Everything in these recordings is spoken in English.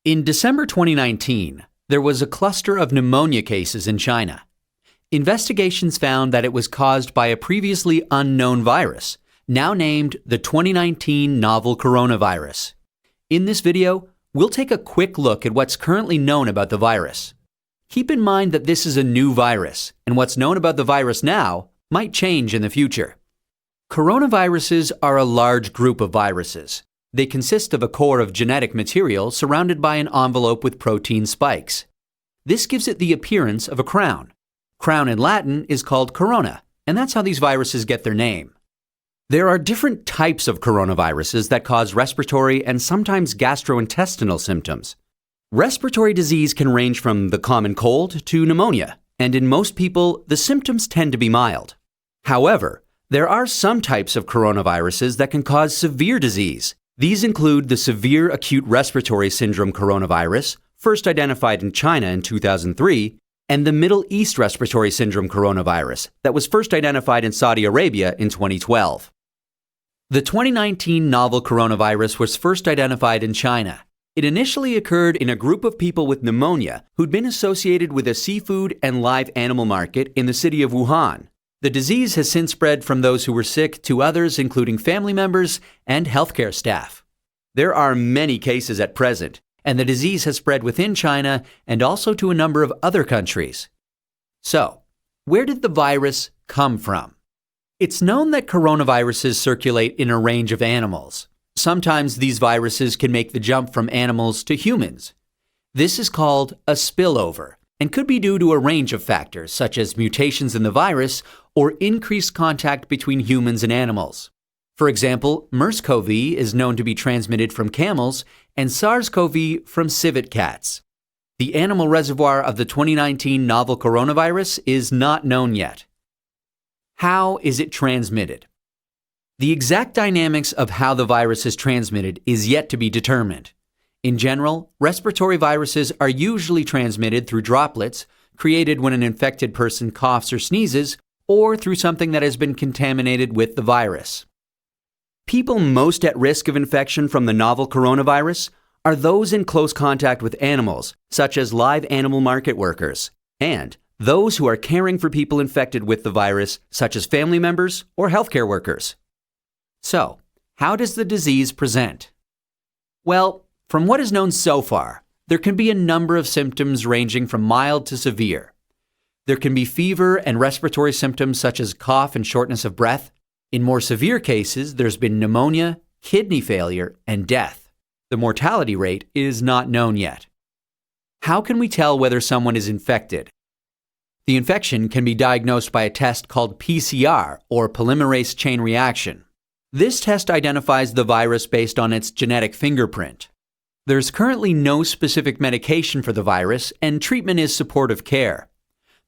In December 2019, there was a cluster of pneumonia cases in China. Investigations found that it was caused by a previously unknown virus, now named the 2019 novel coronavirus. In this video, we'll take a quick look at what's currently known about the virus. Keep in mind that this is a new virus, and what's known about the virus now might change in the future. Coronaviruses are a large group of viruses. They consist of a core of genetic material surrounded by an envelope with protein spikes. This gives it the appearance of a crown. Crown in Latin is called corona, and that's how these viruses get their name. There are different types of coronaviruses that cause respiratory and sometimes gastrointestinal symptoms. Respiratory disease can range from the common cold to pneumonia, and in most people, the symptoms tend to be mild. However, there are some types of coronaviruses that can cause severe disease. These include the severe acute respiratory syndrome coronavirus, first identified in China in 2003, and the Middle East respiratory syndrome coronavirus that was first identified in Saudi Arabia in 2012. The 2019 novel coronavirus was first identified in China. It initially occurred in a group of people with pneumonia who'd been associated with a seafood and live animal market in the city of Wuhan. The disease has since spread from those who were sick to others, including family members and healthcare staff. There are many cases at present, and the disease has spread within China and also to a number of other countries. So, where did the virus come from? It's known that coronaviruses circulate in a range of animals. Sometimes these viruses can make the jump from animals to humans. This is called a spillover and could be due to a range of factors such as mutations in the virus or increased contact between humans and animals. For example, MERS-CoV is known to be transmitted from camels and SARS-CoV from civet cats. The animal reservoir of the 2019 novel coronavirus is not known yet. How is it transmitted? The exact dynamics of how the virus is transmitted is yet to be determined. In general, respiratory viruses are usually transmitted through droplets created when an infected person coughs or sneezes, or through something that has been contaminated with the virus. People most at risk of infection from the novel coronavirus are those in close contact with animals, such as live animal market workers, and those who are caring for people infected with the virus, such as family members or healthcare workers. So, how does the disease present? Well, from what is known so far, there can be a number of symptoms ranging from mild to severe. There can be fever and respiratory symptoms such as cough and shortness of breath. In more severe cases, there's been pneumonia, kidney failure, and death. The mortality rate is not known yet. How can we tell whether someone is infected? The infection can be diagnosed by a test called PCR, or polymerase chain reaction. This test identifies the virus based on its genetic fingerprint. There's currently no specific medication for the virus, and treatment is supportive care.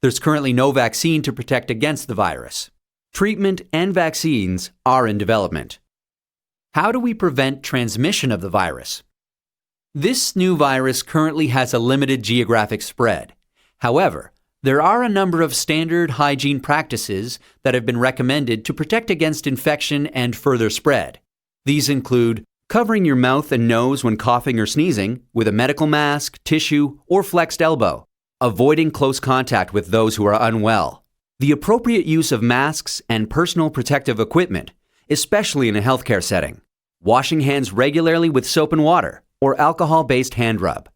There's currently no vaccine to protect against the virus. Treatment and vaccines are in development. How do we prevent transmission of the virus? This new virus currently has a limited geographic spread. However, there are a number of standard hygiene practices that have been recommended to protect against infection and further spread. These include covering your mouth and nose when coughing or sneezing with a medical mask, tissue, or flexed elbow, avoiding close contact with those who are unwell, the appropriate use of masks and personal protective equipment, especially in a healthcare setting, washing hands regularly with soap and water, or alcohol-based hand rub.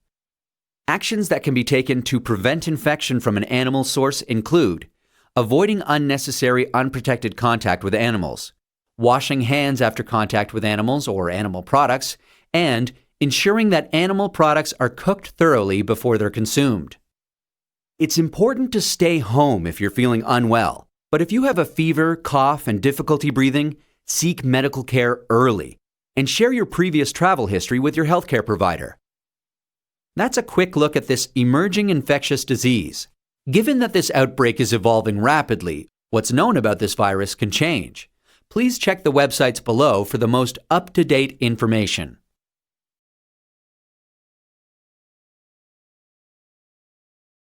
Actions that can be taken to prevent infection from an animal source include avoiding unnecessary unprotected contact with animals, washing hands after contact with animals or animal products, and ensuring that animal products are cooked thoroughly before they're consumed. It's important to stay home if you're feeling unwell, but if you have a fever, cough, and difficulty breathing, seek medical care early and share your previous travel history with your healthcare provider. That's a quick look at this emerging infectious disease. Given that this outbreak is evolving rapidly, what's known about this virus can change. Please check the websites below for the most up-to-date information.